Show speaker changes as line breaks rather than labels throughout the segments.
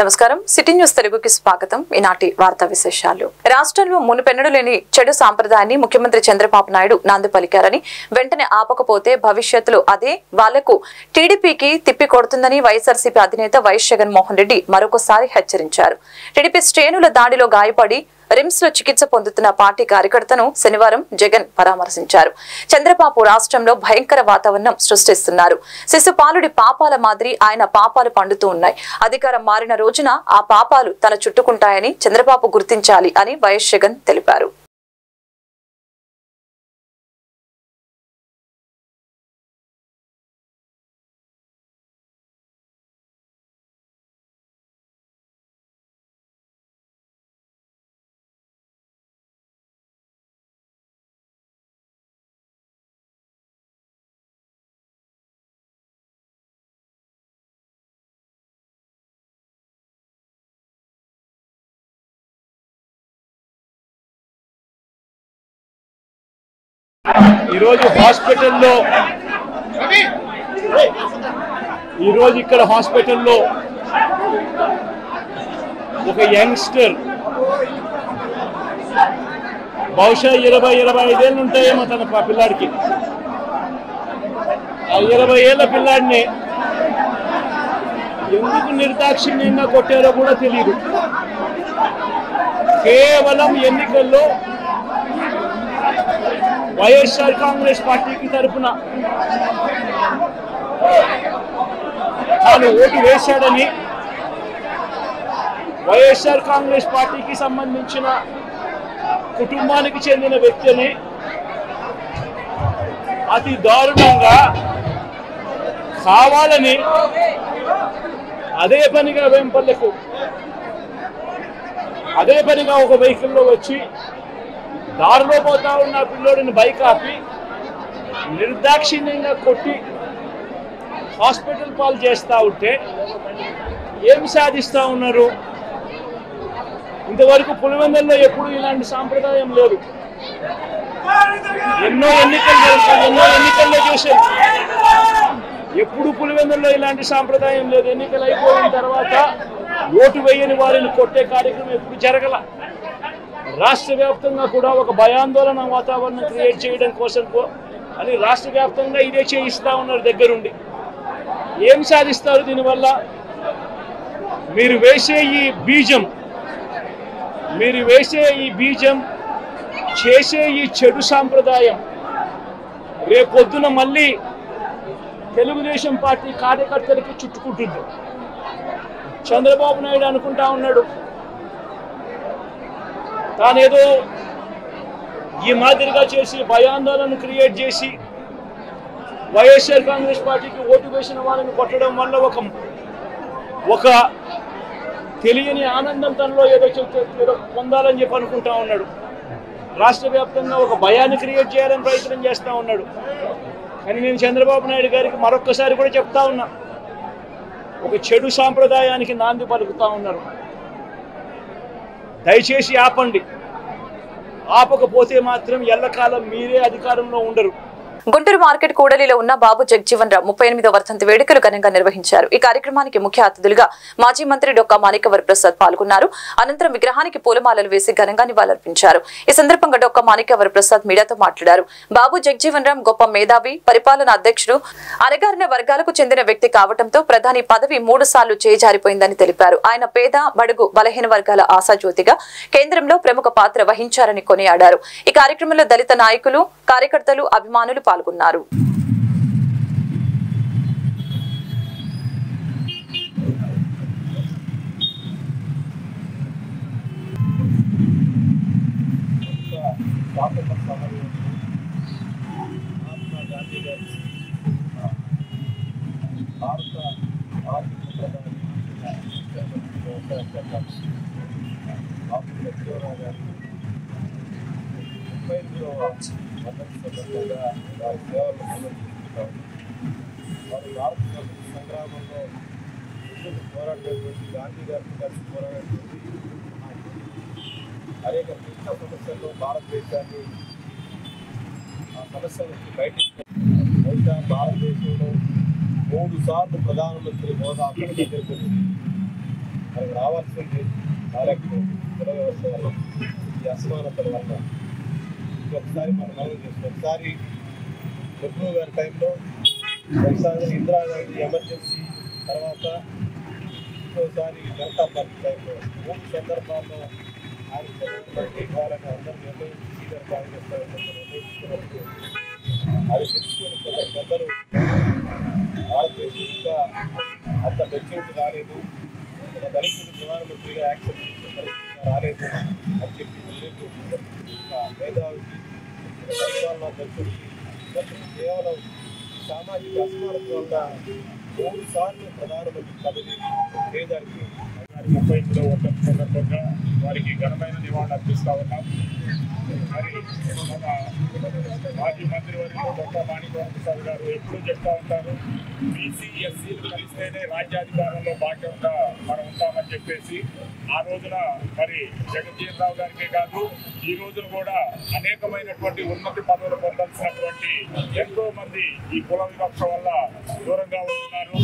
నమస్కారం city news తెలుగుకి స్వాగతం. ఈనాటి వార్తా విశేషాలు. రాష్ట్రంలో మునుపెన్నడూ లేని చెడు సాంప్రదాయాన్ని ముఖ్యమంత్రి చంద్రబాబు నాయుడు నాంది పలికారని, వెంటనే ఆపకపోతే భవిష్యత్తులో అదే వాళ్లకు టీడీపీకి తిప్పి కొడుతుందని వైఎస్ఆర్సీపీ అధినేత వైఎస్ జగన్మోహన్ రెడ్డి మరొకసారి హెచ్చరించారు. టీడీపీ శ్రేణుల దాడిలో గాయపడి రిమ్స్ లో చికిత్స పొందుతున్న పార్టీ కార్యకర్తను శనివారం జగన్ పరామర్శించారు. చంద్రబాబు రాష్ట్రంలో భయంకర వాతావరణం సృష్టిస్తున్నారు. శిశుపాలుడి పాపాల మాదిరి ఆయన పాపాలు పండుతూ ఉన్నాయి. అధికారం మారిన రోజున ఆ పాపాలు తన చుట్టుకుంటాయని చంద్రబాబు గుర్తించాలి అని వైఎస్ జగన్ తెలిపారు.
ఇక్కడ హాస్పిటల్లో ఒక యంగ్స్టర్ బహుశా 20-25 ఏళ్ళు ఉంటాయేమో తన పిల్లాడికి. ఆ 20 ఏళ్ల పిల్లాడిని ఎందుకు నిర్దాక్షిణ్యంగా కొట్టారో కూడా తెలియదు. కేవలం ఎన్నికల్లో వైఎస్ఆర్ కాంగ్రెస్ పార్టీకి తరఫున తాను ఓటు వేశాడని, వైఎస్ఆర్ కాంగ్రెస్ పార్టీకి సంబంధించిన కుటుంబానికి చెందిన వ్యక్తిని అతి దారుణంగా కావాలని అదే పనిగా వెంపల్లకు ఒక వెహికల్లో వచ్చి దారిలో పోతా ఉన్న పిల్లోడిని బైక్ ఆపి నిర్దాక్షిణ్యంగా కొట్టి హాస్పిటల్ పాలు చేస్తూ ఉంటే ఏం సాధిస్తూ ఉన్నారు? ఇంతవరకు పులివెందుల్లో ఎప్పుడు ఇలాంటి సాంప్రదాయం లేదు. ఎన్నో ఎన్నికల్లో చూసాం, ఎప్పుడు పులివెందుల్లో ఇలాంటి సాంప్రదాయం లేదు. ఎన్నికలు అయిపోయిన తర్వాత ఓటు వేయని వారిని కొట్టే కార్యక్రమం ఎప్పుడు జరగల. రాష్ట్ర వ్యాప్తంగా కూడా ఒక భయాందోళన వాతావరణం క్రియేట్ చేయడం కోసం అని రాష్ట్ర వ్యాప్తంగా ఇదే చేయిస్తూ ఉన్నారు దగ్గరుండి. ఏం సాధిస్తారు దీనివల్ల? మీరు వేసే ఈ బీజం చేసే ఈ చెడు సాంప్రదాయం రేపొద్దున మళ్ళీ తెలుగుదేశం పార్టీ కార్యకర్తలకి చుట్టుకుంటుంది. చంద్రబాబు నాయుడు అనుకుంటా ఉన్నాడు తానేదో ఈ మాదిరిగా చేసి భయాందోళన క్రియేట్ చేసి వైఎస్ఆర్ కాంగ్రెస్ పార్టీకి ఓటు వేసిన వాళ్ళని కొట్టడం వల్ల ఒక తెలియని ఆనందం తనలో ఏదో పొందాలని చెప్పి అనుకుంటా ఉన్నాడు. రాష్ట్ర వ్యాప్తంగా ఒక భయాన్ని క్రియేట్ చేయాలని ప్రయత్నం చేస్తూ ఉన్నాడు. కానీ నేను చంద్రబాబు నాయుడు గారికి మరొక్కసారి కూడా చెప్తా ఉన్నా, ఒక చెడు సాంప్రదాయానికి నాంది పలుకుతా ఉన్నారు. దయచేసి ఆపండి. ఆపకపోతే మాత్రం ఎల్లకాలం మీరే అధికారంలో ఉండరు.
గుంటూరు మార్కెట్ కూడలిలో ఉన్న బాబు జగజీవన్ రావు 38వ వర్ధంతి వేడుకలు ఘనంగా నిర్వహించారు. ఈ కార్యక్రమానికి ముఖ్య అతిథులుగా మాజీ మంత్రి డొక్కా మాణిక్యవర ప్రసాద్ పాల్గొన్నారు. అనంతరం విగ్రహానికి పూలమాలలు వేసి ఘనంగా నివాళులర్పించారు. ఈ సందర్భంగా డొక్కా మాణిక్యవర ప్రసాద్ మీడియాతో మాట్లాడారు. బాబు జగజీవన్ రావు గొప్ప మేధావి, పరిపాలనా అధ్యక్షుడు, అణగారిన వర్గాలకు చెందిన వ్యక్తి కావడంతో ప్రధాని పదవి 3 సార్లు చేజారిపోయిందని తెలిపారు. ఆయన పేద, బడుగు, బలహీన వర్గాల ఆశాజ్యోతిగా కేంద్రంలో ప్రముఖ పాత్ర వహించారని కొనియాడారు. ఈ కార్యక్రమంలో దళిత నాయకులు, కార్యకర్తలు, అభిమానులు పాల్గొన్నారు.
సంగ్రామంలో పోరాడినటువంటి గాంధీ గారిని కలిసి పోరాడినటువంటి అనేక క్లిష్ట సమస్యల్లో భారతదేశాన్ని ఆ సమస్యల నుంచి బయటికి బహుశా భారతదేశంలో 3 సార్లు ప్రధానమంత్రి హోదా మనకు రావాల్సింది రాలేకపోయింది. కుల వ్యవస్థ వల్ల, ఈ అసమానతల వల్ల ఒకసారి మనం మనం చేస్తాం. ఒకసారి నెహ్రూ గారి టైంలో, ఒకసారి ఇందిరాగాంధీ ఎమర్జెన్సీ తర్వాత, ఇంకోసారి జనతా పార్టీ టైంలో 3 సందర్భాల్లో ఆయన చదువుతున్నట్టు ఇవ్వాలని అందరూ నిర్ణయించి సీనియర్ కాంగ్రెస్ నిర్ణయించుకున్నప్పుడు అది తెలుసుకొని పెద్దలు భారతదేశం ఇంకా అంత మెచ్యూరిటీ రాలేదు, దళితులు ప్రధానమంత్రిగా యాక్సెప్ట్ చేసే పరిస్థితి రాలేదు అని చెప్పి మేధావికి పరిపాలనా దళితుడికి కేవలం సామాజిక అసమానత వల్ల 3 సార్లు ప్రధానమంత్రి పదవి పేదరికి
35వ వర్ధంతి సందర్భంగా వారికి ఘనమైన నివాళులు అర్పిస్తూ ఉన్నాం. మరి మాజీ మంత్రివర్యులు డాక్టర్ మాణిక్య ప్రసాద్ గారు ఎప్పుడూ చెప్తా ఉంటారు, బీసీ ఎస్సీలు కలిస్తేనే రాజ్యాధికారంలో భాగ్యంగా మనం ఉంటామని చెప్పేసి. ఆ రోజున మరి జగజ్జీవన్ రావు గారికే కాదు, ఈ రోజున కూడా అనేకమైనటువంటి ఉన్నతి పదవులు పొందాల్సినటువంటి ఎంతో మంది ఈ కుల వివక్ష వల్ల దూరంగా ఉంటున్నారు.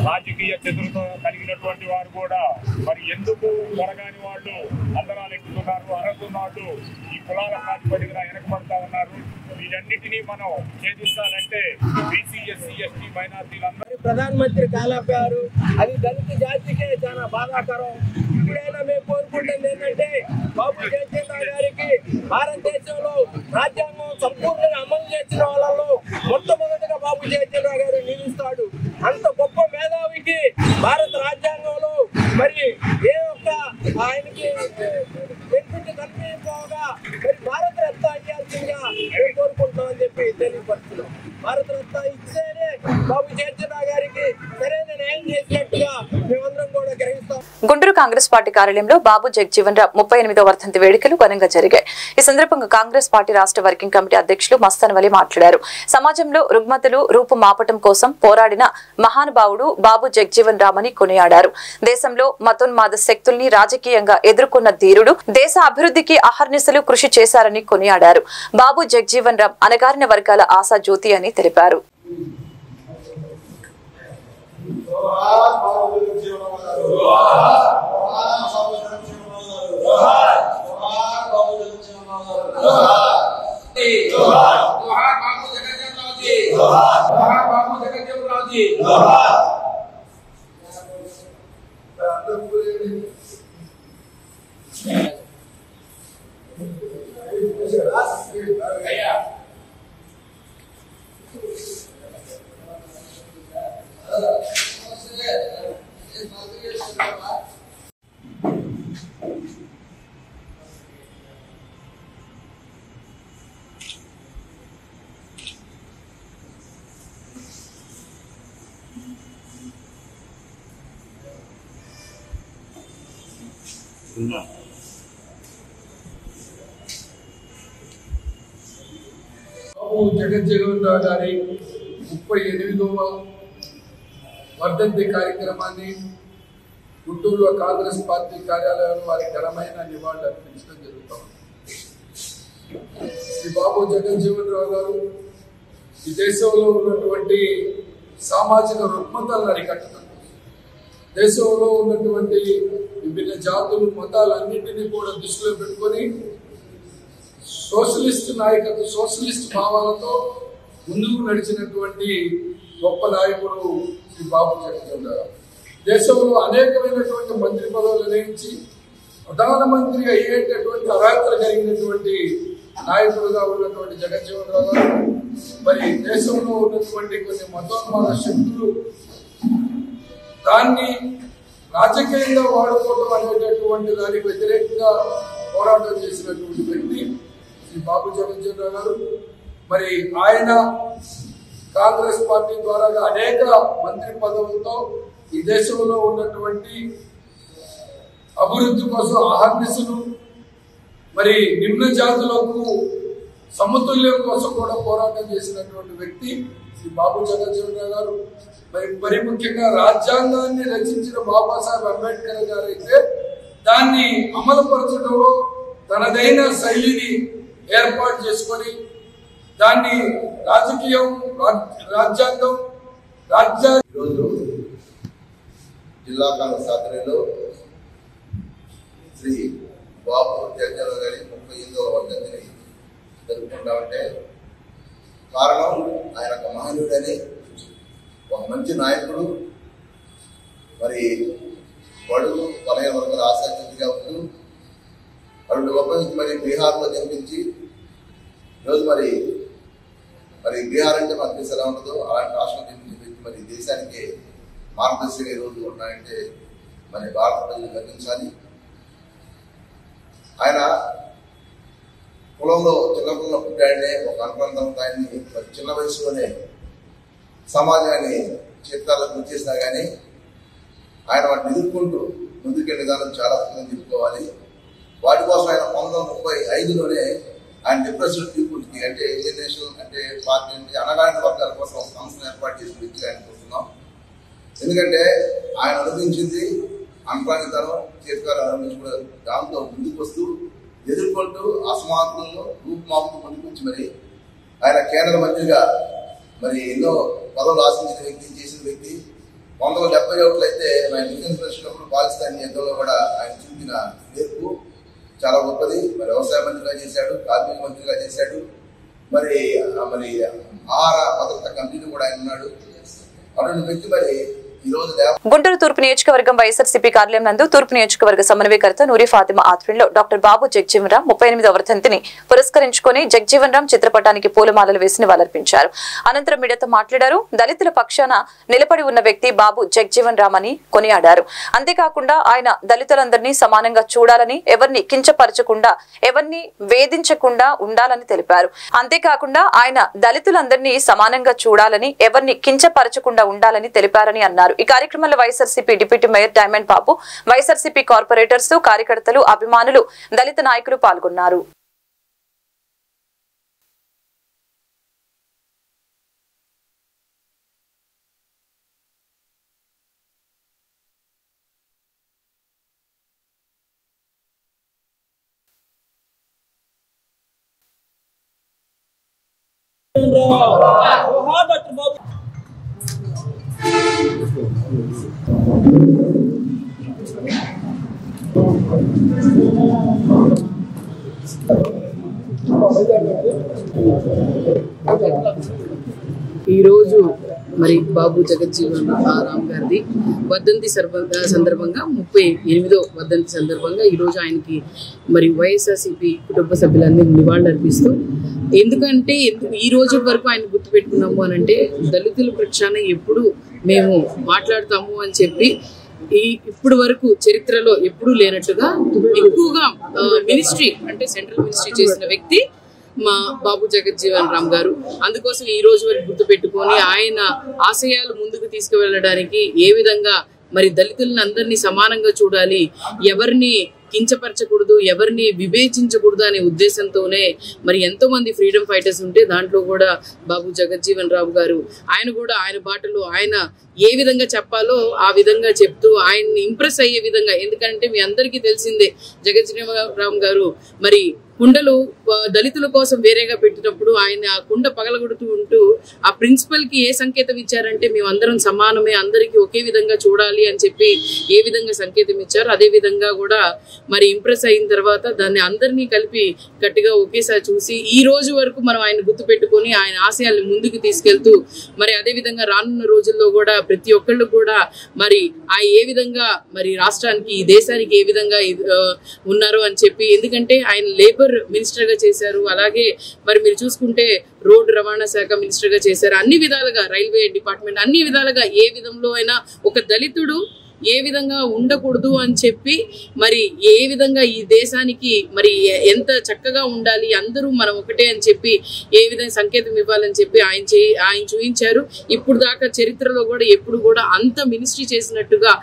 రాజకీయ చతురత కలిగినటువంటి వారు కూడా మరి ఎందుకు త్వరగాని వాళ్ళు అందరాలు ఎక్కుతున్నారు, అర్హతున్న వాళ్ళు ఈ కులాల ప్రాతిపదికన వెనకబడతా ఉన్నారు. వీటన్నిటినీ మనం ఛేదించాలంటే బీసీ ఎస్సీ ఎస్టీ మైనార్టీలందరూ
ప్రధానమంత్రి కాలేపారు. అది దళిత జాతికే చాలా బాధాకరం. ఇప్పుడైనా మేము కోరుకుంటుంది ఏంటంటే బాబు జగజ్జీవన్ రావు గారికి భారతదేశంలో రాజ్యాంగం సంపూర్ణంగా అమలు చేసిన వాళ్ళలో మొట్టమొదటిగా బాబు జగజ్జీవన్ రావు గారు నిలుస్తాడు. అంత గొప్ప మేధావికి భారత రాజ్యాంగంలో మరి ఏ ఒక్క ఆయనకి బెనిఫిట్ కల్పించగా మరి భారత రత్న ఇవ్వాల్సిందిగా మేము కోరుకుంటామని చెప్పి తెలియపరుస్తున్నాం. భారత రత్న ఇస్తేనే బాబు జగజ్జీవన్ రావు గారికి సరైన న్యాయం చేసినట్టుగా మేమందరం కూడా గ్రహిస్తాం.
గుంటూరు కాంగ్రెస్ పార్టీ కార్యాలయంలో బాబు జగజ్జీవన్ రావు 38వ వర్ధంతి వేడుకలు ఘనంగా జరిగాయి. ఈ సందర్భంగా కాంగ్రెస్ పార్టీ రాష్ట్ర వర్కింగ్ కమిటీ అధ్యక్షులు మస్తాన్ వలి మాట్లాడారు. సమాజంలో రుగ్మతలు రూపుమాపటం కోసం పోరాడిన మహానుభావుడు బాబు జగజ్జీవన్ రావు అని కొనియాడారు. దేశంలో మతోన్మాద శక్తుల్ని రాజకీయంగా ఎదుర్కొన్న ధీరుడు, దేశ అభివృద్ధికి అహర్నిశలు కృషి చేశారని కొనియాడారు. బాబు జగజ్జీవన్ రావు అణగారిన వర్గాల ఆశా జ్యోతి అని తెలిపారు.
బాబు జగజ్జీవన్ రావు గారి 38వ వర్ధంతి కార్యక్రమాన్ని గుంటూరులో కాంగ్రెస్ పార్టీ కార్యాలయంలో వారి ఘనమైన నివాళులు అర్పించడం జరుగుతుంది. శ్రీ బాబు జగజ్జీవన్ రావు గారు ఈ దేశంలో ఉన్నటువంటి సామాజిక రుగ్మతలను అరికట్టడం, దేశంలో ఉన్నటువంటి విభిన్న జాతులు మతాలన్నింటినీ కూడా దృష్టిలో పెట్టుకొని సోషలిస్ట్ నాయకత్వ, సోషలిస్ట్ భావాలతో ముందుకు నడిచినటువంటి గొప్ప నాయకుడు శ్రీ బాబు జగజ్జీవన్ రావు. దేశంలో అనేకమైనటువంటి మంత్రి పదవులు నిర్వహించి ప్రధానమంత్రి అయ్యేటటువంటి అర్హతలు కలిగినటువంటి నాయకుడుగా ఉన్నటువంటి జగజ్జీవన్ రావు గారు మరి దేశంలో ఉన్నటువంటి కొన్ని మతోన్మాద శక్తులు దాన్ని రాజకీయంగా వాడుకోవడం అనేటటువంటి దానికి వ్యతిరేకంగా పోరాటం చేసినటువంటి వ్యక్తి శ్రీ బాబు జగజ్జీవన్ రావు గారు. మరి ఆయన కాంగ్రెస్ పార్టీ ద్వారా అనేక మంత్రి పదవులతో ఈ దేశంలో ఉన్నటువంటి అభివృద్ధి కోసం అహర్నిశలు, మరి నిమ్న జాతులకు సమతుల్యం కోసం కూడా పోరాటం చేసినటువంటి వ్యక్తి శ్రీ బాబు జగజ్జీవన్ రావు గారు. మరి ముఖ్యంగా రాజ్యాంగాన్ని రచించిన బాబాసాహెబ్ అంబేద్కర్ గారు అయితే దాన్ని అమలుపరచడంలో తనదైన శైలిని ఏర్పాటు చేసుకొని దాన్ని రాజకీయం, రాజ్యాంగం, ఈరోజు
జిల్లా కాంగ్రెస్ ఆధ్వర్యంలో శ్రీ బాబు జగజ్జీవన్ గారి 38వ వర్ధంతిని జరుపుకుంటామంటే కారణం ఆయన ఒక మహనీయుడని, ఒక మంచి నాయకుడు, మరి బడుగు బలహీన వర్గాల ఆశాజ్యోతిగా ఉంటూ అటు గొప్ప మరి బీహార్లో జన్మించి ఈరోజు మరి బీహార్ అంటే మనకు తెలిసి ఎలా ఉంటుందో అలాంటి రాష్ట్రం జన్మించిన వ్యక్తి మరి దేశానికి మార్గదర్శిగా ఈరోజు ఉన్నాయంటే మరి భారత ప్రజలు గర్వించాలి. ఆయన కులంలో చిన్న కులంలో పుట్టాడనే ఒక అనుబంధం ఆయన్ని చిన్న వయసులోనే సమాజాన్ని చిత్తాలకు గురి చేసినా కానీ ఆయన వాటిని ఎదుర్కొంటూ ముందుకెళ్ళే విధానం చాలా ఉందని చెప్పుకోవాలి. వాటి కోసం ఆయన 1935లోనే ఆయన డిప్రెషన్ పీపుల్స్కి అంటే ఇండియన్ నేషనల్ అంటే పార్టీ అంటే అనగాని వర్గాల కోసం ఒక సంస్థను ఏర్పాటు చేసిన వ్యక్తిగా ఆయన చూస్తున్నాం. ఎందుకంటే ఆయన అనుభవించింది అంపానితనం చేతికారు అనుభవించుకున్న దాంతో ముందుకు వస్తూ ఎదుర్కొంటూ అసమానతలను రూపుమాపుతూ ముందుకు వచ్చి మరి ఆయన కేంద్ర మంత్రిగా మరి ఎన్నో పదవులు ఆశించిన వ్యక్తి, చేసిన వ్యక్తి. 1971 అయితే ఆయన డిఫెన్స్ మినిస్టర్ పాకిస్తాన్ యుద్ధంలో కూడా ఆయన చూపిన నేర్పు చాలా గొప్పది. మరి వ్యవసాయ మంత్రిగా చేశాడు, కార్మిక మంత్రిగా చేశాడు, మరి ఆహార భద్రత కమిటీని కూడా ఆయన ఉన్నాడు. అటువంటి వ్యక్తి మరి
గుంటూరు తూర్పు నియోజకవర్గం వైఎస్ఆర్సీపీ కార్యాలయం నందు తూర్పు నియోజకవర్గ సమన్వయకర్త నూరి ఫాతిమా ఆధ్వర్యంలో డాక్టర్ బాబు జగజ్జీవన్ రామ్ 38వ వర్ధంతిని పురస్కరించుకుని జగజ్జీవన్ రామ్ చిత్రపటానికి పూలమాలలు వేసి నివాళులర్పించారు. అనంతరం మీడియాతో మాట్లాడారు. దళితుల పక్షాన నిలబడి ఉన్న వ్యక్తి బాబు జగజ్జీవన్ రామ్ అని కొనియాడారు. అంతేకాకుండా ఆయన దళితులందరినీ సమానంగా చూడాలని, ఎవరిని కించపరచకుండా, ఎవరిని వేధించకుండా ఉండాలని తెలిపారు. అంతేకాకుండా ఆయన దళితులందరినీ సమానంగా చూడాలని, ఎవరిని కించపరచకుండా ఉండాలని తెలిపారని అన్నారు. ఈ కార్యక్రమంలో వైఎస్ఆర్సీపీ డిప్యూటీ మేయర్ డైమండ్ బాబు, వైఎస్ఆర్సీపీ కార్పొరేటర్స్, కార్యకర్తలు, అభిమానులు, దళిత నాయకులు పాల్గొన్నారు.
ఈరోజు మరి బాబు జగజ్జీవన్ రామ్ గారిది వర్ధంతి సందర్భంగా 38వ వర్ధంతి సందర్భంగా ఈరోజు ఆయనకి మరి వైఎస్ఆర్సీపీ కుటుంబ సభ్యులందరూ నివాళులు అర్పిస్తూ, ఎందుకంటే ఈ రోజు వరకు ఆయన గుర్తుపెట్టుకున్నాము అని అంటే దళితుల పక్షాన ఎప్పుడు మేము మాట్లాడతాము అని చెప్పి ఇప్పుడు వరకు చరిత్రలో ఎప్పుడూ లేనట్టుగా ఎక్కువగా మినిస్ట్రీ అంటే సెంట్రల్ మినిస్ట్రీ చేసిన వ్యక్తి మా బాబు జగజ్జీవన్ రామ్ గారు. అందుకోసం ఈ రోజు వరకు గుర్తు పెట్టుకొని ఆయన ఆశయాలు ముందుకు తీసుకువెళ్ళడానికి ఏ విధంగా మరి దళితులను అందరినీ సమానంగా చూడాలి, ఎవరిని కించపరచకూడదు, ఎవరిని వివేచించకూడదు అనే ఉద్దేశంతోనే మరి ఎంతో మంది ఫ్రీడమ్ ఫైటర్స్ ఉంటే దాంట్లో కూడా బాబు జగజ్జీవన్ రామ్ గారు ఆయన కూడా ఆయన బాటలో ఆయన ఏ విధంగా చెప్పాలో ఆ విధంగా చెప్తూ ఆయన్ని ఇంప్రెస్ అయ్యే విధంగా, ఎందుకంటే మీ అందరికీ తెలిసిందే జగజ్జీవన్ రామ్ గారు మరి కుండలు దళితుల కోసం వేరేగా పెట్టినప్పుడు ఆయన ఆ కుండ పగలగొడుతూ ఉంటూ ఆ ప్రిన్సిపల్ కి ఏ సంకేతం ఇచ్చారంటే మేమందరం సమానమే, అందరికీ ఒకే విధంగా చూడాలి అని చెప్పి ఏ విధంగా సంకేతం ఇచ్చారు అదే విధంగా కూడా మరి ఇంప్రెస్ అయిన తర్వాత దాన్ని అందరినీ కలిపి గట్టిగా ఒకేసారి చూసి ఈ రోజు వరకు మనం ఆయన గుర్తు పెట్టుకొని ఆయన ఆశయాల్ని ముందుకు తీసుకెళ్తూ మరి అదే విధంగా రానున్న రోజుల్లో కూడా ప్రతి ఒక్కళ్ళు కూడా మరి ఆ ఏ విధంగా మరి రాష్ట్రానికి ఈ దేశానికి ఏ విధంగా ఉన్నారు అని చెప్పి, ఎందుకంటే ఆయన లేబర్ మినిస్టర్ గా చేశారు, అలాగే మరి మీరు చూసుకుంటే రోడ్డు రవాణా శాఖ మినిస్టర్ గా చేశారు, అన్ని విధాలుగా రైల్వే డిపార్ట్మెంట్ అన్ని విధాలుగా ఏ విధంలో అయినా ఒక దళితుడు ఏ విధంగా ఉండకూడదు అని చెప్పి మరి ఏ విధంగా ఈ దేశానికి మరి ఎంత చక్కగా ఉండాలి అందరూ మనం ఒకటే అని చెప్పి ఏ విధంగా సంకేతం ఇవ్వాలని చెప్పి ఆయన చూపించారు. ఇప్పుడు దాకా చరిత్రలో కూడా ఎప్పుడు కూడా అంత మినిస్ట్రీ చేసినట్టుగా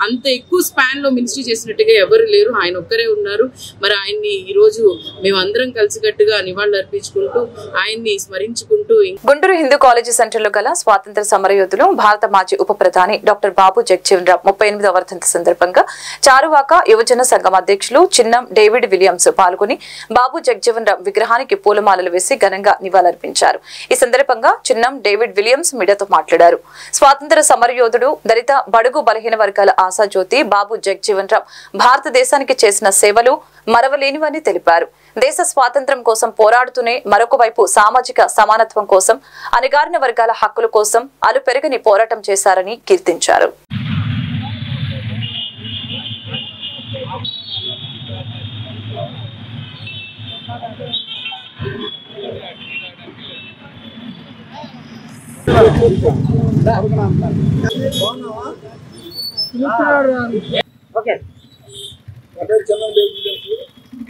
అంత ఎక్కువ స్పాన్ లో మినిస్ట్రీ చేసినట్టుగా ఎవరు లేరు, ఆయన ఒక్కరే ఉన్నారు. మరి ఆయన్ని ఈ రోజు మేమందరం కలిసికట్టుగా నివాళులు అర్పించుకుంటూ ఆయన్ని స్మరించుకుంటూ
గుంటూరు హిందూ కాలేజీ సెంటర్ లో గల స్వాతంత్ర సమరయోధులు భారత మాజీ ఉప ప్రధాని డాక్టర్ బాబు జగజ్జీవన్ రామ్ 38వ వర్ధంతి సందర్భంగా చారువాక యువజన సంఘం అధ్యక్షులు చిన్నం డేవిడ్ విలియమ్స్ పాల్గొని బాబు జగజీవన్ రామ్ విగ్రహానికి పూలమాలలు వేసి ఘనంగా నివాళులర్పించారు. ఈ సందర్భంగా చిన్నం డేవిడ్ విలియమ్స్ మీడియాతో మాట్లాడారు. స్వాతంత్ర సమరయోధుడు, దళిత బడుగు బలహీన వర్గాల ఆశాజ్యోతి బాబు జగజీవన్ రామ్ భారతదేశానికి చేసిన సేవలు మరవలేనివని తెలిపారు. దేశ స్వాతంత్ర్యం కోసం పోరాడుతూనే మరొక వైపు సామాజిక సమానత్వం కోసం, అణగారిన వర్గాల హక్కుల కోసం అలుపెరగని పోరాటం చేశారని కీర్తించారు.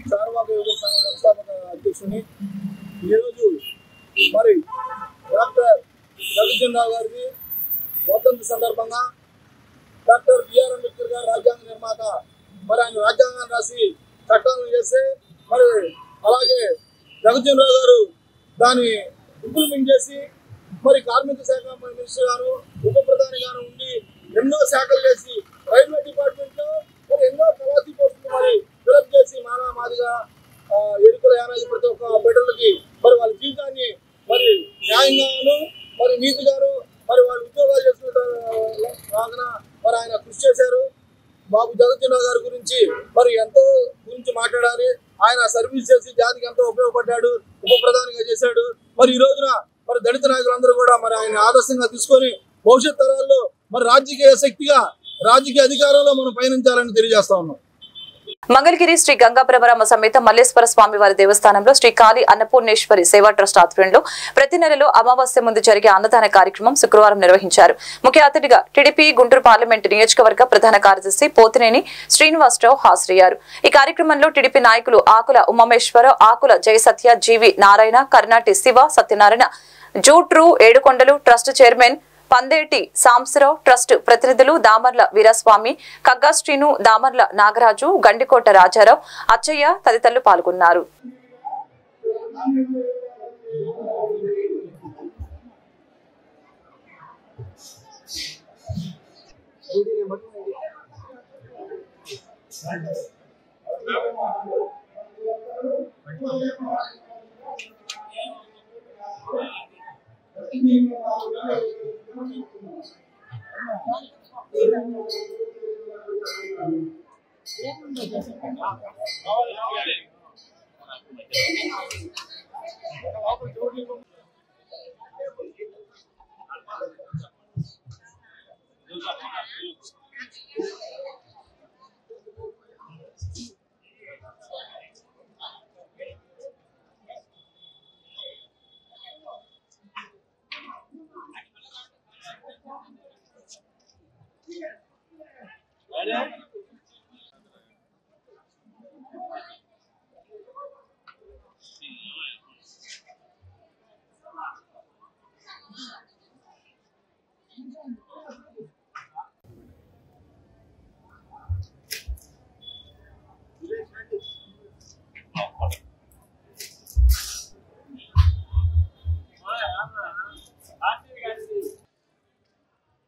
చారువాక యువజన సంఘం వ్యవస్థాపక అధ్యక్షుని ఈరోజు మరి డాక్టర్ జగజీవన్ రామ్ గారికి వర్ధంతి సందర్భంగా డాక్టర్ బిఆర్ అంబేద్కర్ గారు రాజ్యాంగ నిర్మాత, మరి ఆయన రాజ్యాంగాన్ని రాసి చట్టాలను చేస్తే మరి అలాగే జగజీవన్ రామ్ గారు దాన్ని ఇంప్లిమెంట్ చేసి మరి కార్మిక శాఖ మినిస్టర్ గారు, ఉప ప్రధాని గారు ఉండి ఎన్నో శాఖలు చేసి రైల్వే డిపార్ట్మెంట్ లో మరి ఎన్నో కళాతీ పోస్టులు మరి ఫిలప్ చేసి మాదిగా ఎరుకల యానాది ప్రతి ఒక్క బిడ్డలకి మరి వాళ్ళ జీవితాన్ని మరి న్యాయంగాను మరి నీతిగాను మరి వాళ్ళు ఉద్యోగాలు చేసుకున్న మరి ఆయన కృషి చేశారు. బాబు జగజీవన్ రామ్ గారి గురించి మరి ఎంతో గురించి మాట్లాడాలి. ఆయన సర్వీస్ చేసి జాతికి ఎంతో ఉపయోగపడ్డాడు, ఉప ప్రధానిగా చేశాడు. మరి ఈ రోజున మరి దళిత నాయకులందరూ కూడా మరి ఆయన ఆదర్శంగా తీసుకొని భవిష్యత్ తరాల్లో మరి రాజకీయ శక్తిగా, రాజకీయ అధికారంలో మనం పయనించాలని తెలియజేస్తా ఉన్నాం.
మంగళగిరి శ్రీ గంగాప్రభరామ సమేత మల్లేశ్వర స్వామి వారి దేవస్థానంలో శ్రీ కాళీ అన్నపూర్ణేశ్వరి సేవా ట్రస్ట్ ఆధ్వర్యంలో ప్రతి నెలలో అమావాస్య ముందు జరిగే అన్నదాన కార్యక్రమం శుక్రవారం నిర్వహించారు. ముఖ్య అతిథిగా టీడీపీ గుంటూరు పార్లమెంటు నియోజకవర్గ ప్రధాన కార్యదర్శి పోతినేని శ్రీనివాసరావు హాజరయ్యారు. ఈ కార్యక్రమంలో టీడీపీ నాయకులు Akula Umameswararao, Akula Jayasatya, GV Narayana, Karnati Siva Satyanarayana, Jutru Edukondalu trust chairman Pandeti Sambasivarao, trust ప్రతినిధులు దామర్ల వీరస్వామి, కగ్గా శ్రీను, దామర్ల నాగరాజు, గండికోట రాజారావు, అచ్చయ్య తదితరులు పాల్గొన్నారు.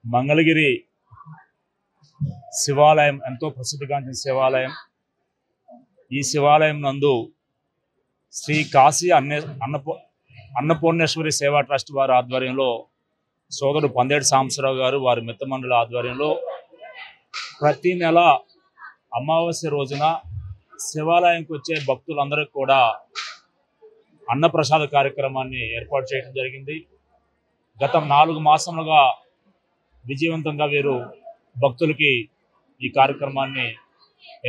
మంగళగిరి శివాలయం ఎంతో ప్రసిద్ధిగాంచిన శివాలయం. ఈ శివాలయం నందు శ్రీ కాశీ అన్నపూర్ణేశ్వరి సేవా ట్రస్ట్ వారి ఆధ్వర్యంలో సోదరుడు పందేటి సాంబశివరావు గారు వారి మిత్రమండలి ఆధ్వర్యంలో ప్రతి నెల అమావాస్య రోజున శివాలయంకి వచ్చే భక్తులందరికీ కూడా అన్నప్రసాద కార్యక్రమాన్ని ఏర్పాటు చేయడం జరిగింది. గత 4 మాసములుగా విజయవంతంగా వీరు భక్తులకి ఈ కార్యక్రమాన్ని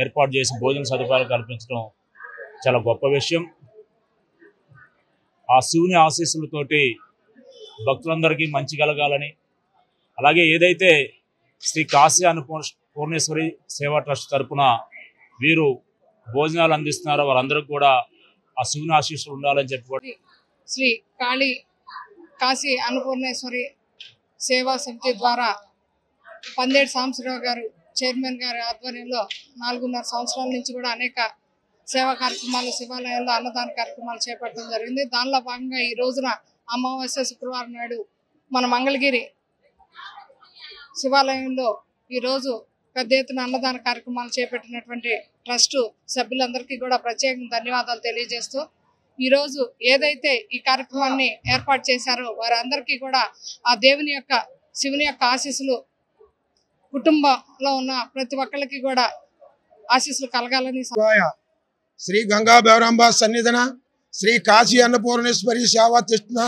ఏర్పాటు చేసి భోజన సదుపాయాలు కల్పించడం చాలా గొప్ప విషయం. ఆ శివుని ఆశీస్సులతోటి భక్తులందరికీ మంచి కలగాలని, అలాగే ఏదైతే శ్రీ కాశీ అన్నపూర్ణేశ్వరి సేవా ట్రస్ట్ తరఫున వీరు భోజనాలు అందిస్తున్నారో వారందరికీ కూడా ఆ శివుని ఆశీస్సులు ఉండాలని చెప్పి
శ్రీ కాశీ అన్నపూర్ణేశ్వరి సేవా సమితి ద్వారా పందేటి సాంబశివరావు గారు చైర్మన్ గారి ఆధ్వర్యంలో 4.5 సంవత్సరాల నుంచి కూడా అనేక సేవా కార్యక్రమాలు శివాలయాల్లో అన్నదాన కార్యక్రమాలు చేపట్టడం జరిగింది. దానిలో భాగంగా ఈ రోజున అమావాస్య శుక్రవారం నాడు మన మంగళగిరి శివాలయంలో ఈరోజు పెద్ద ఎత్తున అన్నదాన కార్యక్రమాలు చేపట్టినటువంటి ట్రస్ట్ సభ్యులందరికీ కూడా ప్రత్యేకంగా ధన్యవాదాలు తెలియజేస్తూ ఈరోజు ఏదైతే ఈ కార్యక్రమాన్ని ఏర్పాటు చేశారో వారందరికీ కూడా ఆ దేవుని యొక్క శివుని యొక్క ఆశీస్సులు కుటుంబంలో ఉన్న ప్రతి ఒక్కరికి కూడా ఆశీస్సులు కలగాలని
శ్రీ గంగా బేవరాంబ సన్నిధన శ్రీ కాశీ అన్నపూర్ణేశ్వరి సేవా తిష్ణ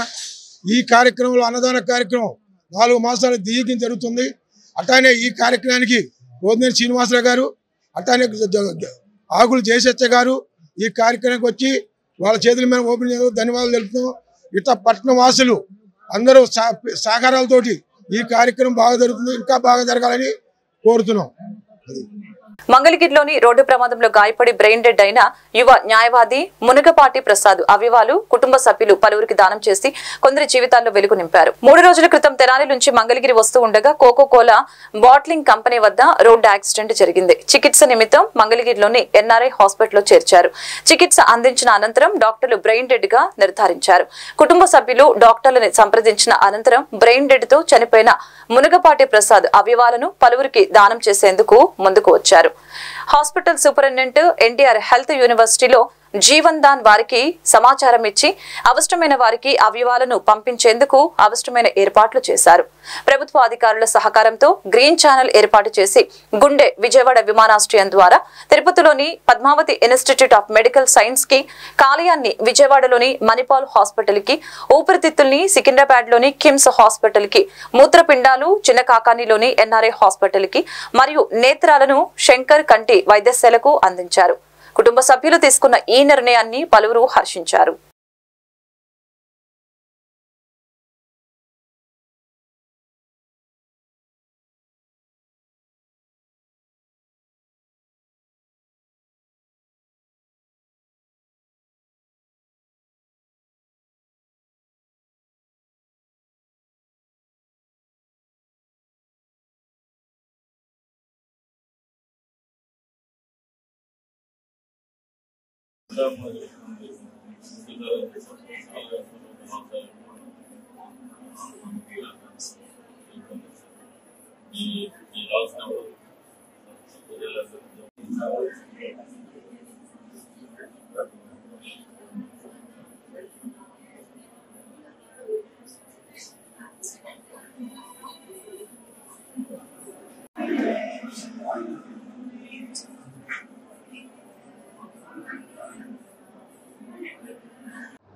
ఈ కార్యక్రమంలో అన్నదాన కార్యక్రమం 4 మాసాలు దిగిన జరుగుతుంది. అట్లానే ఈ కార్యక్రమానికి గోదినేని శ్రీనివాసరావు గారు అట్లానే ఆకులు జయసత్య గారు ఈ కార్యక్రమానికి వచ్చి వాళ్ళ చేతుల మీద ఓపెన్ చేయడం ధన్యవాదాలు తెలుపుతున్నాం. ఇట్లా పట్టణ వాసులు అందరూ సహకారాలతోటి ఈ కార్యక్రమం బాగా జరుగుతుంది, ఇంకా బాగా జరగాలని కోరుతున్నాం.
మంగళగిరిలోని రోడ్డు ప్రమాదంలో గాయపడి బ్రెయిన్ డెడ్ అయిన యువ న్యాయవాది మునగపాటి ప్రసాద్ అవివాలు కుటుంబ సభ్యులు పలువురికి దానం చేసి కొందరి జీవితాల్లో వెలుగు నింపారు. 3 రోజుల క్రితం తెనాలి నుంచి మంగళగిరి వస్తూ ఉండగా కోకోకోలా బాట్లింగ్ కంపెనీ వద్ద రోడ్డు యాక్సిడెంట్ జరిగింది. చికిత్స నిమిత్తం మంగళగిరిలోని ఎన్ఆర్ఐ హాస్పిటల్లో చేర్చారు. చికిత్స అందించిన అనంతరం డాక్టర్లు బ్రెయిన్ డెడ్ గా నిర్ధారించారు. కుటుంబ సభ్యులు డాక్టర్లను సంప్రదించిన అనంతరం బ్రెయిన్ డెడ్ తో చనిపోయిన మునగపాటి ప్రసాద్ అవివాలను పలువురికి దానం చేసేందుకు ముందుకు వచ్చారు. హాస్పిటల్ సూపరింటెండెంట్ ఎన్టీఆర్ హెల్త్ యూనివర్సిటీలో జీవన్ దాన్ వారికి సమాచారం ఇచ్చి అవసరమైన వారికి అవయవాలను పంపించేందుకు అవసరమైన ఏర్పాట్లు చేశారు. ప్రభుత్వ అధికారుల సహకారంతో గ్రీన్ ఛానల్ ఏర్పాటు చేసి గుండె విజయవాడ విమానాశ్రయం ద్వారా తిరుపతిలోని Padmavathi institute of medical science కి, కాలేయాన్ని విజయవాడలోని మణిపాల్ హాస్పిటల్ కి, ఊపిరితిత్తుల్ని సికింద్రాబాద్ లోని కిమ్స్ హాస్పిటల్ కి, మూత్రపిండాలు చిన్న కాకానిలోని ఎన్ఆర్ఐ హాస్పిటల్ కి మరియు నేత్రాలను శంకర్ కంటి వైద్యశాలకు అందించారు. కుటుంబ సభ్యులు తీసుకున్న ఈ నిర్ణయాన్ని పలువురు హర్షించారు.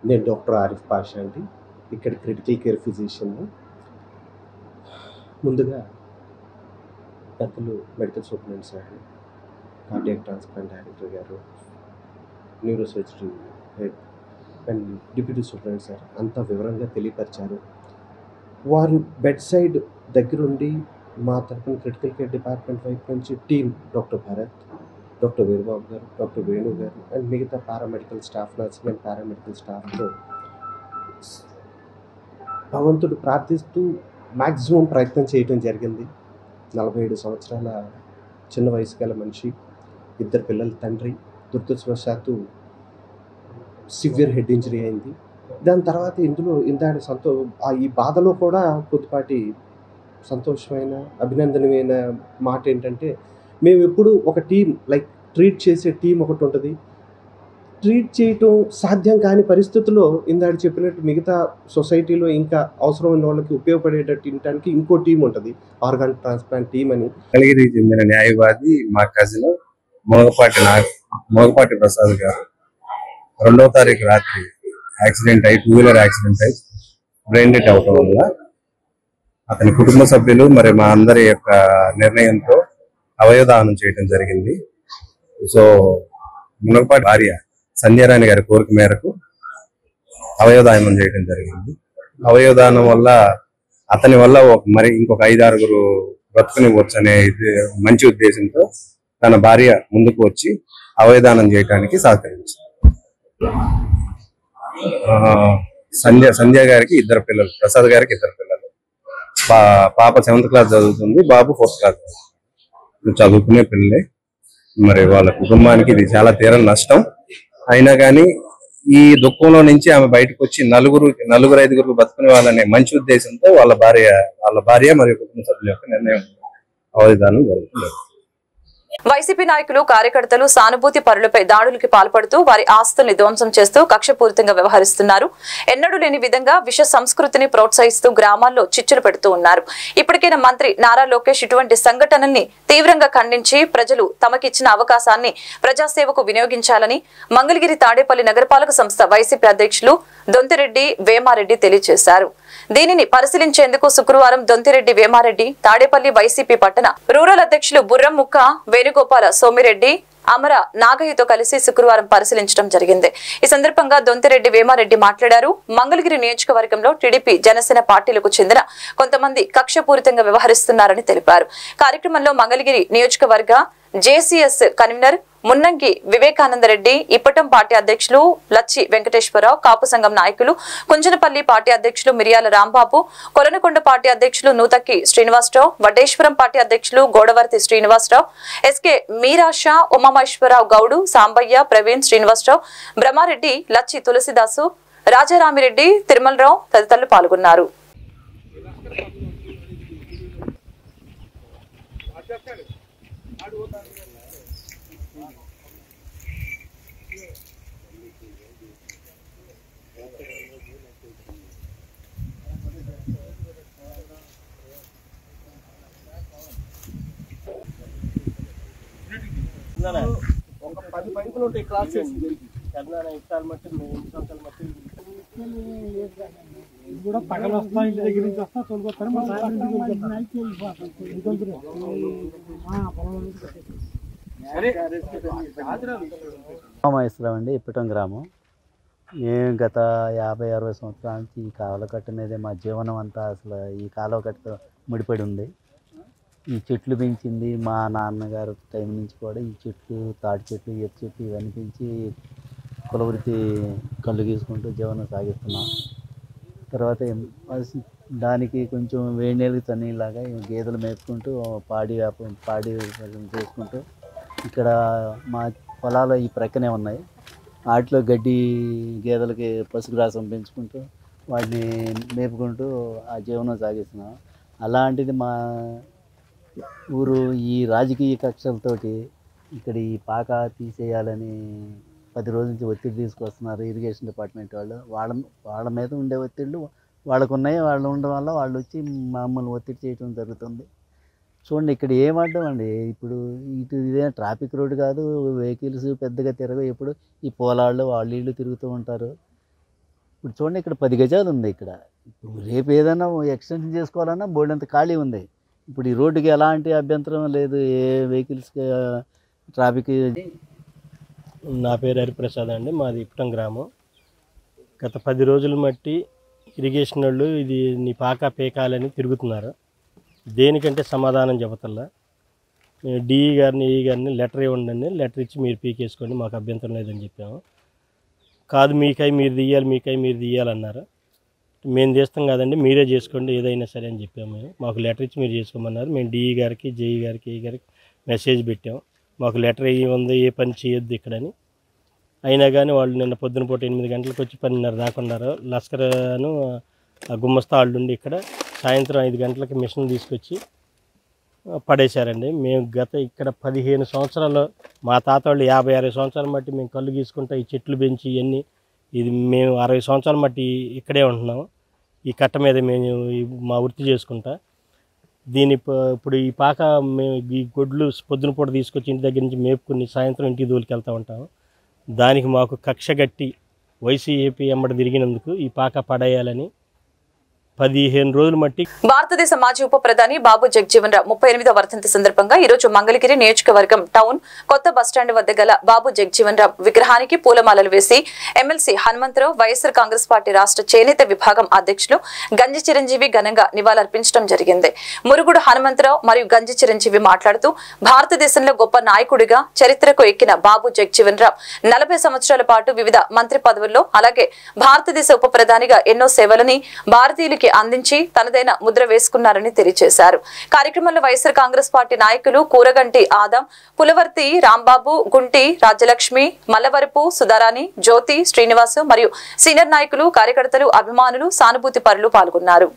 నేను డాక్టర్ ఆరిఫ్ పాషా అండి, ఇక్కడ క్రిటికల్ కేర్ ఫిజిషియన్. ముందుగా పెద్దలు medical superintendent sir, cardiac transplant director గారు, neuro surgery head and deputy superintendent sir అంతా వివరంగా తెలియపరిచారు. వారు బెడ్ సైడ్ దగ్గరుండి మా తరఫున క్రిటికల్ కేర్ డిపార్ట్మెంట్ వైపు నుంచి team doctor Bharat, doctor Veerababu garu, doctor Venu garu and మిగతా paramedical staff, nursing and paramedical స్టాఫ్తో భగవంతుడు ప్రార్థిస్తూ మ్యాక్సిమం ప్రయత్నం చేయడం జరిగింది. 47 సంవత్సరాల చిన్న వయసు గల మనిషి, 2 పిల్లల తండ్రి, దురదృష్టవశాత్తు సివియర్ హెడ్ ఇంజరీ అయింది. దాని తర్వాత ఈ బాధలో కూడా కొద్దిపాటి సంతోషమైన అభినందనమైన మాట ఏంటంటే, మేము ఎప్పుడు ఒక టీం లైక్ ట్రీట్ చేసే టీం ఒకటి ఉంటుంది. ట్రీట్ చేయటం సాధ్యం కాని పరిస్థితుల్లో ఇందాక చెప్పినట్టు మిగతా సొసైటీలో ఇంకా అవసరమైన వాళ్ళకి ఉపయోగపడేటట్టు తినడానికి ఇంకో టీం ఉంటుంది, ఆర్గాన్ ట్రాన్స్ప్లాంట్ టీం అని.
మంగళగిరికి చెందిన న్యాయవాది మా కజిన్ మోగపాటి ప్రసాద్ గారు 2వ తారీఖు రాత్రి యాక్సిడెంట్ అయ్యి 2 వీలర్ యాక్సిడెంట్ అయ్యి బ్రెయిన్ డెడ్ అవటం వల్ల అతని కుటుంబ సభ్యులు మరి మా అందరి యొక్క నిర్ణయంతో అవయవదానం చేయడం జరిగింది. సో మునగపాటి భార్య సంధ్యారాణి గారి కోరిక మేరకు అవయవదానం చేయడం జరిగింది. అవయవదానం వల్ల అతని వల్ల మరి ఇంకొక 5-6 బ్రతుకునివ్వచ్చు అనే మంచి ఉద్దేశంతో తన భార్య ముందుకు వచ్చి అవయవదానం చేయడానికి సహకరించింది. సంధ్య గారికి 2 పిల్లలు, ప్రసాద్ గారికి 2 పిల్లలు. పాప 7th క్లాస్ చదువుతుంది, బాబు 4th క్లాస్ చదువుకునే పిల్లలే. మరి వాళ్ళ కుటుంబానికి ఇది చాలా తీరని నష్టం. అయినా కానీ ఈ దుఃఖంలో నుంచి ఆమె బయటకు వచ్చి 4-5 బతుకునే వాళ్ళనే మంచి ఉద్దేశంతో వాళ్ళ భార్య మరియు కుటుంబ సభ్యుల యొక్క నిర్ణయం అవయవదానం జరుగుతుంది.
వైసీపీ నాయకులు కార్యకర్తలు సానుభూతి పరులపై దాడులకి పాల్పడుతూ వారి ఆస్తుల్ని ధ్వంసం చేస్తూ కక్షపూరితంగా వ్యవహరిస్తున్నారు. ఎన్నడూ లేని విధంగా విష సంస్కృతిని ప్రోత్సహిస్తూ గ్రామాల్లో చిచ్చులు పెడుతూ ఉన్నారు. ఇప్పటికైనా మంత్రి నారా లోకేష్ ఇటువంటి సంఘటనల్ని తీవ్రంగా ఖండించి ప్రజలు తమకిచ్చిన అవకాశాన్ని ప్రజాసేవకు వినియోగించాలని మంగళగిరి తాడేపల్లి నగరపాలక సంస్థ వైసీపీ అధ్యక్షులు దొంతిరెడ్డి వేమారెడ్డి తెలియజేశారు. దీనిని పరిశీలించేందుకు శుక్రవారం దొంతిరెడ్డి వేమారెడ్డి తాడేపల్లి వైసీపీ పట్టణ రూరల్ అధ్యక్షులు బుర్రంముక్క వేణుగోపాల సోమిరెడ్డి అమర నాగయ్యతో కలిసి శుక్రవారం పరిశీలించడం జరిగింది. ఈ సందర్భంగా దొంతిరెడ్డి వేమారెడ్డి మాట్లాడారు. మంగళగిరి నియోజకవర్గంలో టీడీపీ జనసేన పార్టీలకు చెందిన కొంతమంది కక్షపూరితంగా వ్యవహరిస్తున్నారని తెలిపారు. కార్యక్రమంలో మంగళగిరి నియోజకవర్గ JCS convener Munnangi Vivekananda Reddy, Ippatam party అధ్యక్షులు లచ్చి వెంకటేశ్వరరావు, కాపు సంఘం నాయకులు కుంజనపల్లి పార్టీ అధ్యక్షులు మిరియాల రాంబాబు, కొలనకొండ పార్టీ అధ్యక్షులు నూతక్కి శ్రీనివాసరావు, వడ్డేశ్వరం పార్టీ అధ్యక్షులు గోడవర్తి శ్రీనివాసరావు, ఎస్కే మీరాషా, ఉమామేశ్వరరావు గౌడు, సాంబయ్య, ప్రవీణ్, శ్రీనివాసరావు, బ్రహ్మారెడ్డి, లచ్చి తులసిదాసు, రాజారామిరెడ్డి, తిరుమలరావు తదితరులు పాల్గొన్నారు.
ఒక 10 పైపులు ఉంటాయి క్రాస్ చేసి ఇష్టాలు మట్టి సంవత్సరాలు మట్టి కూడా పగలు వస్తా ఇంటి దగ్గర నుంచి వస్తా తోలుకొస్తారు.
ఉమామేశ్వరరావు అండి, ఇప్పటం గ్రామం. మేము గత 50-60 సంవత్సరాల నుంచి ఈ కాలువ కట్ట మీదే మా జీవనం అంతా అసలు ఈ కాలువ కట్టతో ముడిపడి ఉంది. ఈ చెట్లు పెంచింది మా నాన్నగారు టైం నుంచి కూడా ఈ చెట్లు, తాటి చెట్లు, ఈత చెట్లు ఇవన్నీ పెంచి కులవృత్తి కళ్ళు గీసుకుంటూ జీవనం సాగిస్తున్నాం. తర్వాత దానికి కొంచెం వేడి నీళ్ళకి తన్నీలాగా గేదెలు మేపుకుంటూ పాడి చేసుకుంటూ ఇక్కడ మా పొలాలు ఈ ప్రక్కనే ఉన్నాయి. వాటిలో గడ్డి గేదెలకి పశుగ్రాసం పెంచుకుంటూ వాటిని మేపుకుంటూ ఆ జీవనం సాగిస్తున్నాం. అలాంటిది మా ఊరు ఈ రాజకీయ కక్షలతోటి ఇక్కడ ఈ పాక తీసేయాలని 10 రోజుల నుంచి ఒత్తిడి తీసుకొస్తున్నారు ఇరిగేషన్ డిపార్ట్మెంట్ వాళ్ళు. వాళ్ళ మీద ఉండే ఒత్తిళ్ళు వాళ్ళకు ఉన్నాయి. వాళ్ళు ఉండడం వల్ల వాళ్ళు వచ్చి మమ్మల్ని ఒత్తిడి చేయడం జరుగుతుంది. చూడండి, ఇక్కడ ఏమంటాం అండి, ఇప్పుడు ఇదే ట్రాఫిక్ రోడ్డు కాదు, వెహికల్స్ పెద్దగా తిరగవు. ఎప్పుడు ఈ పొలాళ్ళు వాళ్ళు వీళ్ళు తిరుగుతూ ఉంటారు. ఇప్పుడు చూడండి, ఇక్కడ 10 గజాలు ఉంది. ఇక్కడ ఇప్పుడు రేపు ఏదైనా ఎక్స్టెన్షన్ చేసుకోవాలన్నా బోర్డంత ఖాళీ ఉంది. ఇప్పుడు ఈ రోడ్డుకి ఎలాంటి అభ్యంతరం లేదు, ఏ వెహికల్స్కి ట్రాఫిక్.
నా పేరు హరిప్రసాద్ అండి, మాది ఇప్పటం గ్రామం. గత 10 రోజులు మట్టి ఇరిగేషన్ వాళ్ళు ఇది నీ పాక పేకాలని తిరుగుతున్నారు. దేనికంటే సమాధానం చెబుతల్లా. డిఈ గారిని, ఏఈ గారిని లెటర్ ఇవ్వండి, లెటర్ ఇచ్చి మీరు పీకేసుకోండి, మాకు అభ్యంతరం లేదని చెప్పాము. కాదు మీకై మీరు తీయాలన్నారు. మేము చేస్తాం కాదండి, మీరే చేసుకోండి ఏదైనా సరే అని చెప్పాము. మేము మాకు లెటర్ ఇచ్చి మీరు చేసుకోమన్నారు. మేము డిఈ గారికి, జేఈ గారికి, ఏ గారికి మెసేజ్ పెట్టాము. మాకు లెటర్ ఉంది, ఏ పని చేయొద్దు ఇక్కడని. అయినా కానీ వాళ్ళు నిన్న పొద్దున పూట 8 గంటలకు వచ్చి 10:30 దాకా ఉన్నారు. లస్కర్ను గుమ్మస్తా వాళ్ళు ఉండి ఇక్కడ సాయంత్రం 5 గంటలకి మిషన్ తీసుకొచ్చి పడేశారండి. మేము గత ఇక్కడ 15 సంవత్సరాలు మా తాత వాళ్ళు 50-60 సంవత్సరాల మట్టి మేము కళ్ళు గీసుకుంటా ఈ చెట్లు పెంచి ఇవన్నీ ఇది మేము 60 సంవత్సరాల మట్టి ఇక్కడే ఉంటున్నాం. ఈ కట్ట మీద మేము మా వృత్తి చేసుకుంటా ఇప్పుడు ఈ పాక మేము ఈ గొడ్లు పొద్దున పూట తీసుకొచ్చి ఇంటి దగ్గర నుంచి మేపుకుని సాయంత్రం ఇంటికి దూలికెళ్తూ ఉంటాము. దానికి మాకు కక్ష గట్టి వైసీపీ ఎమ్మడి తిరిగినందుకు ఈ పాక పడేయాలని 15 రోజులు మట్టి.
భారతదేశ మాజీ ఉప ప్రధాని బాబు జగజీవన్ రావు 38వ వర్ధంతి సందర్భంగా ఈ రోజు మంగళగిరి నియోజకవర్గం టౌన్ కొత్త బస్టాండ్ వద్ద గల బాబు జగజీవన్ రావు విగ్రహానికి పూలమాలలు వేసి ఎమ్మెల్సీ హనుమంతరావు, వైఎస్ఆర్ కాంగ్రెస్ పార్టీ రాష్ట్ర చేనేత విభాగం అధ్యక్షులు గంజి చిరంజీవి ఘనంగా నివాళులర్పించడం జరిగింది. మురుగుడు హనుమంతరావు మరియు గంజి చిరంజీవి మాట్లాడుతూ భారతదేశంలో గొప్ప నాయకుడిగా చరిత్రకు ఎక్కిన బాబు జగజీవన్ రావు 40 సంవత్సరాల పాటు వివిధ మంత్రి పదవుల్లో అలాగే భారతదేశ ఉప ప్రధానిగా ఎన్నో సేవలని భారతీయులకి అందించి తనదైన ముద్ర వేసుకున్నారని తెలియజేశారు. కార్యక్రమంలో వైఎస్ఆర్ కాంగ్రెస్ పార్టీ నాయకులు కూరగంటి ఆదం, పులవర్తి రాంబాబు, గుంటి రాజ్యలక్ష్మి, మల్లవరపు సుధారాణి, జ్యోతి, శ్రీనివాసు మరియు సీనియర్ నాయకులు, కార్యకర్తలు, అభిమానులు, సానుభూతి పరులు పాల్గొన్నారు.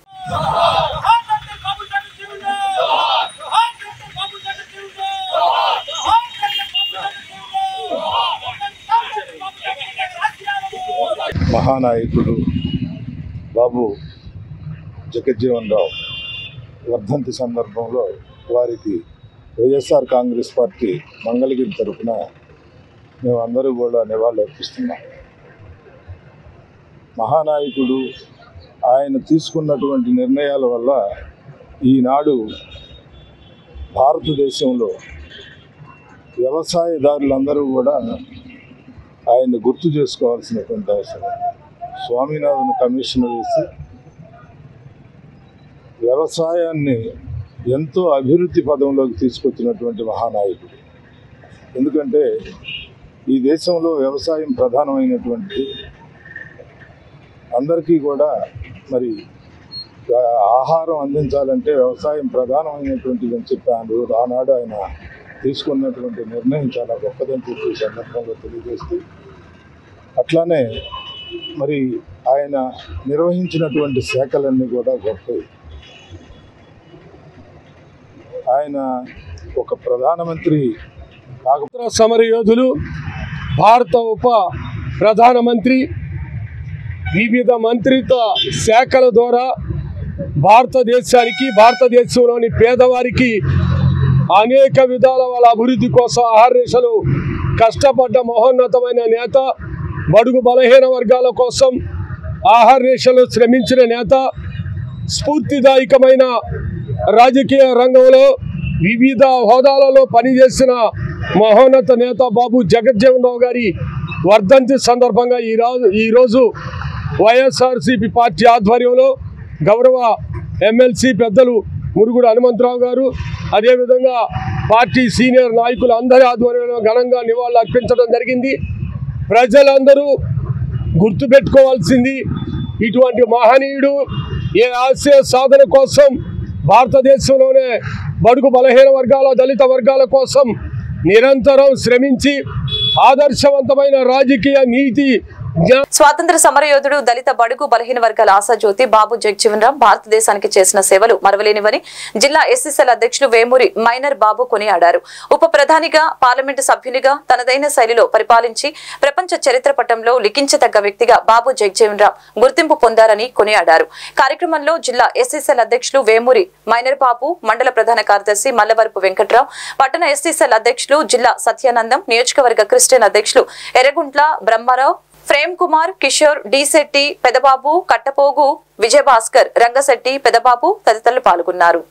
మహానాయకుడు బాబు జగజ్జీవన్ రావు వర్ధంతి సందర్భంలో వారికి వైఎస్ఆర్ కాంగ్రెస్ పార్టీ మంగళగిరి తరఫున మేమందరూ కూడా నివాళులు అర్పిస్తున్నాం. మహానాయకుడు ఆయన తీసుకున్నటువంటి నిర్ణయాల వల్ల ఈనాడు భారతదేశంలో వ్యవసాయదారులందరూ కూడా ఆయన్ని గుర్తు చేసుకోవాల్సినటువంటి అవసరం. స్వామినాథన్ కమిషన్ వేసి వ్యవసాయాన్ని ఎంతో అభివృద్ధి పదంలోకి తీసుకొచ్చినటువంటి మహానాయకుడు. ఎందుకంటే ఈ దేశంలో వ్యవసాయం ప్రధానమైనటువంటి అందరికీ కూడా మరి ఆహారం అందించాలంటే వ్యవసాయం ప్రధానమైనటువంటిది అని చెప్పి ఆనాడు ఆయన తీసుకున్నటువంటి నిర్ణయం చాలా గొప్పదని చెప్పి సందర్భంగా తెలియజేస్తూ, అట్లానే మరి ఆయన నిర్వహించినటువంటి శాఖలన్నీ కూడా గొప్పవి. ఆయన ఒక ప్రధానమంత్రి
సమర యోధులు, భారత ఉప ప్రధానమంత్రి, వివిధ మంత్రిత్వ శాఖల ద్వారా భారతదేశానికి, భారతదేశంలోని పేదవారికి అనేక విధాల వాళ్ళ అభివృద్ధి కోసం ఆహర్నిశలు కష్టపడ్డ మహోన్నతమైన నేత, బడుగు బలహీన వర్గాల కోసం ఆహర్నిశలు శ్రమించిన నేత, స్ఫూర్తిదాయకమైన రాజకీయ రంగంలో వివిధ హోదాలలో పనిచేసిన మహోన్నత నేత బాబు జగజ్జీవన్ రావు గారి వర్ధంతి సందర్భంగా ఈరోజు వైఎస్ఆర్సీపీ పార్టీ ఆధ్వర్యంలో గౌరవ ఎమ్మెల్సీ పెద్దలు మురుగుడు హనుమంతరావు గారు, అదేవిధంగా పార్టీ సీనియర్ నాయకులు అందరి ఆధ్వర్యంలో ఘనంగా నివాళులు అర్పించడం జరిగింది. ప్రజలందరూ గుర్తుపెట్టుకోవాల్సింది, ఇటువంటి మహనీయుడు ఏ ఆశయ సాధన కోసం భారతదేశంలోనే బడుగు బలహీన వర్గాల, దళిత వర్గాల కోసం నిరంతరం శ్రమించి ఆదర్శవంతమైన రాజకీయ నీతి
స్వాతంత్ర సమరయోధుడు, దళిత బడుగు బలహీన వర్గాల ఆశాజ్యోతి బాబు జగజ్జీవన్ రామ్ భారతదేశానికి చేసిన సేవలు మరవలేనివని జిల్లా ఎస్సీసీఎల్ అధ్యక్షులు వేమూరి మైనర్ బాబు కొనియాడారు. ఉప ప్రధానిగా, పార్లమెంటు సభ్యునిగా తనదైన శైలిలో పరిపాలించి ప్రపంచ చరిత్ర పటంలో లిఖించదగ్గ వ్యక్తిగా బాబు జగజ్జీవన్ రామ్ గుర్తింపు పొందారని కొనియాడారు. కార్యక్రమంలో జిల్లా ఎస్సీసీఎల్ అధ్యక్షులు వేమూరి మైనర్ బాబు, మండల ప్రధాన కార్యదర్శి మల్లవరపు వెంకట్రావు, పట్టణ ఎస్సీసీఎల్ అధ్యక్షులు జిల్లా సత్యానందం, నియోజకవర్గ క్రిస్టియన్ అధ్యక్షులు ఎర్రగుంట్ల బ్రహ్మారావు, ప్రేమ్ కుమార్, కిషోర్, డిశెట్టి, పెదబాబు, కట్టపోగు, విజయభాస్కర్, రంగశెట్టి, పెదబాబు తదితరులు పాల్గొన్నారు.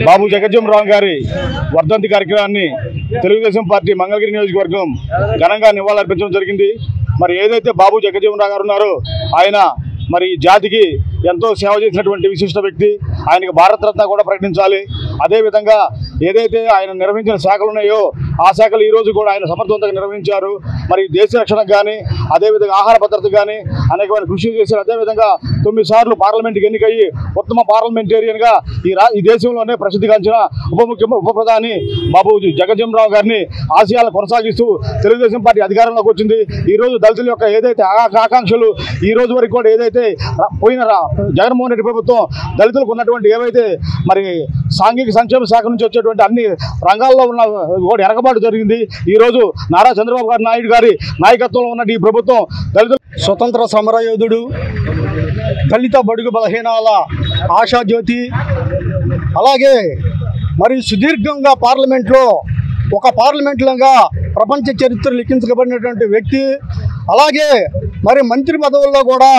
బాబు జగజ్జీవన్ రావు గారి వర్ధంతి కార్యక్రమాన్ని తెలుగుదేశం పార్టీ మంగళగిరి నియోజకవర్గం ఘనంగా నివాళులర్పించడం జరిగింది. మరి ఏదైతే బాబు జగజ్జీవన్ రావు గారు ఉన్నారో ఆయన మరి జాతికి ఎంతో సేవ చేసినటువంటి విశిష్ట వ్యక్తి. ఆయనకి భారతరత్న కూడా ప్రకటించాలి. అదేవిధంగా ఏదైతే ఆయన నిర్వహించిన శాఖలు ఉన్నాయో ఆ శాఖలు ఈరోజు కూడా ఆయన సమర్థవంతంగా నిర్వహించారు. మరి దేశ రక్షణకు కానీ, అదేవిధంగా ఆహార భద్రతకు కానీ అనేకమైన కృషి చేశారు. అదేవిధంగా 9 సార్లు పార్లమెంట్కి ఎన్నికయ్యి ఉత్తమ పార్లమెంటేరియన్గా ఈ దేశంలోనే ప్రసిద్ధిగాంచిన ఉప ప్రధాని బాబు జగజ్జీవన్ రావు గారిని ఆశయాలను కొనసాగిస్తూ తెలుగుదేశం పార్టీ అధికారంలోకి వచ్చింది. ఈరోజు దళితుల యొక్క ఏదైతే ఆకాంక్షలు ఈ రోజు వరకు కూడా ఏదైతే పోయిన జగన్మోహన్ రెడ్డి ప్రభుత్వం దళితులకు ఉన్నటువంటి ఏవైతే మరి సాంఘిక సంక్షేమ శాఖ నుంచి వచ్చేటువంటి సంబంధించినటువంటి అన్ని రంగాల్లో ఉన్న కూడా ఎరగబాటు జరిగింది. ఈరోజు నారా చంద్రబాబు నాయుడు గారి నాయకత్వంలో ఉన్న ఈ ప్రభుత్వం దళితుల
స్వతంత్ర సమరయోధుడు, దళిత బడుగు బలహీనాల ఆశాజ్యోతి, అలాగే మరి సుదీర్ఘంగా పార్లమెంట్లో ఒక పార్లమెంట్లుగా ప్రపంచ చరిత్ర లిఖించబడినటువంటి వ్యక్తి, అలాగే మరి మంత్రి పదవుల్లో కూడా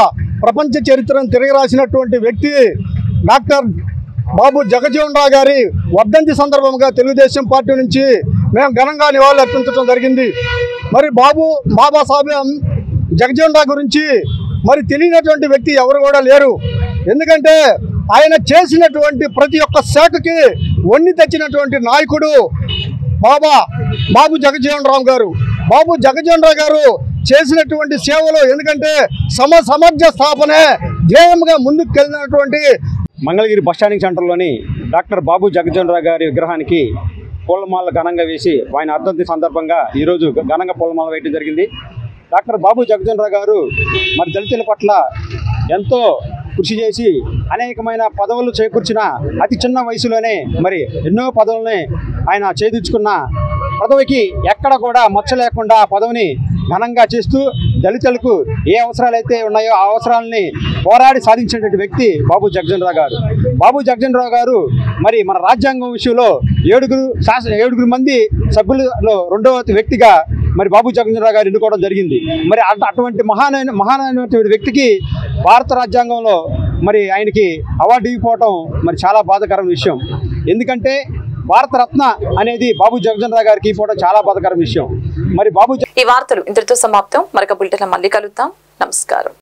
ప్రపంచ చరిత్రను తిరగరాసినటువంటి వ్యక్తి డాక్టర్ బాబు జగజ్జీవన్ రావు గారి వర్ధంతి సందర్భంగా తెలుగుదేశం పార్టీ నుంచి మేము ఘనంగా నివాళులు అర్పించడం జరిగింది. మరి బాబాసాహెబ్ జగజ్జీవన్ రావు గురించి మరి తెలియనటువంటి వ్యక్తి ఎవరు కూడా లేరు. ఎందుకంటే ఆయన చేసినటువంటి ప్రతి ఒక్క శాఖకి వన్ని తెచ్చినటువంటి నాయకుడు బాబు జగజ్జీవన్ రావు గారు. బాబు జగజ్జీవన్ రావు గారు చేసినటువంటి సేవలు, ఎందుకంటే సమర్థ స్థాపనే ధ్యేయంగా ముందుకు వెళ్ళినటువంటి
మంగళగిరి బస్టాండింగ్ సెంటర్లోని డాక్టర్ బాబు జగజ్జీవన్ రావు గారి విగ్రహానికి పూలమాల ఘనంగా వేసి ఆయన వర్ధంతి సందర్భంగా ఈరోజు ఘనంగా పూలమాల వేయడం జరిగింది. డాక్టర్ బాబు జగజ్జీవన్ రావు గారు మరి దళితుల పట్ల ఎంతో కృషి చేసి అనేకమైన పదవులు చేకూర్చిన అతి చిన్న వయసులోనే మరి ఎన్నో పదవులని ఆయన చేదించుకున్న పదవికి ఎక్కడ కూడా మచ్చ లేకుండా పదవిని ఘనంగా చేస్తూ దళితులకు ఏ అవసరాలు అయితే ఉన్నాయో ఆ అవసరాలని పోరాడి సాధించినటువంటి వ్యక్తి బాబు జగజ్జీవన్ రావు గారు. బాబు జగజ్జీవన్ రావు గారు మరి మన రాజ్యాంగం విషయంలో ఏడుగురు మంది సభ్యులలో రెండవ వ్యక్తిగా మరి బాబు జగజ్జీవన్ రావు గారు ఎన్నుకోవడం జరిగింది. మరి అటువంటి మహానైనటువంటి వ్యక్తికి భారత రాజ్యాంగంలో మరి ఆయనకి అవార్డు ఇవ్వకపోవటం మరి చాలా బాధాకరమైన విషయం. ఎందుకంటే భారత రత్న అనేది బాబు జగజ్జీవన్ రావు గారికి ఇవ్వడం చాలా బాధాకరమైన విషయం. మరి ఈ వార్తలు ఇంతటితో సమాప్తం. మరొక బులెటిన్లో మళ్ళీ కలుద్దాం. నమస్కారం.